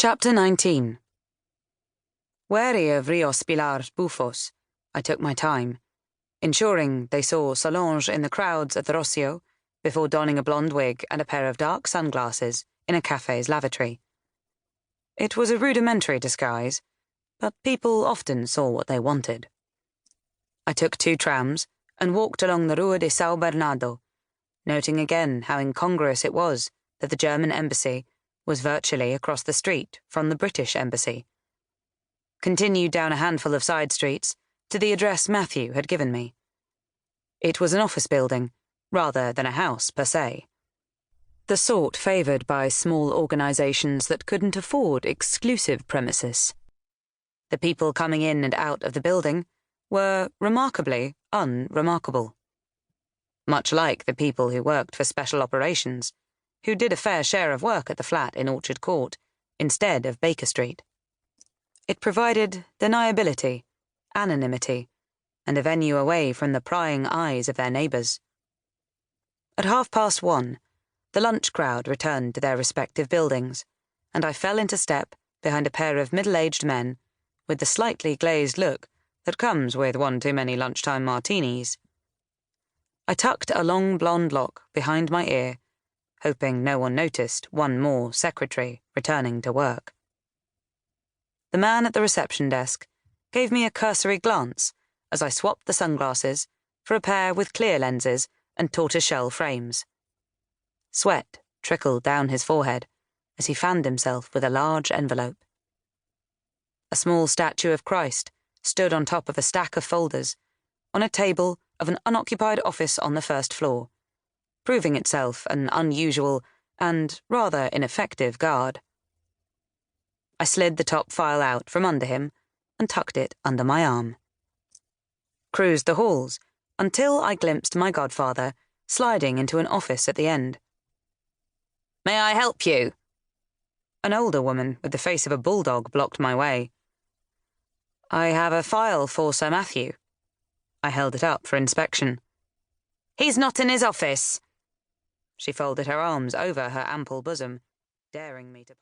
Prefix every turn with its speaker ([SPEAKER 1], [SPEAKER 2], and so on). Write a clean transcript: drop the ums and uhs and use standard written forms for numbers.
[SPEAKER 1] Chapter 19. Wary of Rios Pilar's bufos, I took my time, ensuring they saw Solange in the crowds at the Rocio before donning a blonde wig and a pair of dark sunglasses in a cafe's lavatory. It was a rudimentary disguise, but people often saw what they wanted. I took 2 trams and walked along the Rua de São Bernardo, noting again how incongruous it was that the German embassy was virtually across the street from the British embassy. Continued down a handful of side streets to the address Matthew had given me. It was an office building, rather than a house per se. The sort favoured by small organisations that couldn't afford exclusive premises. The people coming in and out of the building were remarkably unremarkable. Much like the people who worked for special operations, who did a fair share of work at the flat in Orchard Court instead of Baker Street. It provided deniability, anonymity, and a venue away from the prying eyes of their neighbours. At 1:30, the lunch crowd returned to their respective buildings, and I fell into step behind a pair of middle-aged men with the slightly glazed look that comes with one too many lunchtime martinis. I tucked a long blonde lock behind my ear, hoping no one noticed one more secretary returning to work. The man at the reception desk gave me a cursory glance as I swapped the sunglasses for a pair with clear lenses and tortoiseshell frames. Sweat trickled down his forehead as he fanned himself with a large envelope. A small statue of Christ stood on top of a stack of folders on a table of an unoccupied office on the 1st floor, proving itself an unusual and rather ineffective guard. I slid the top file out from under him and tucked it under my arm. Cruised the halls until I glimpsed my godfather sliding into an office at the end. "May I help you?" An older woman with the face of a bulldog blocked my way. "I have a file for Sir Matthew." I held it up for inspection. "He's not in his office." She folded her arms over her ample bosom, daring me to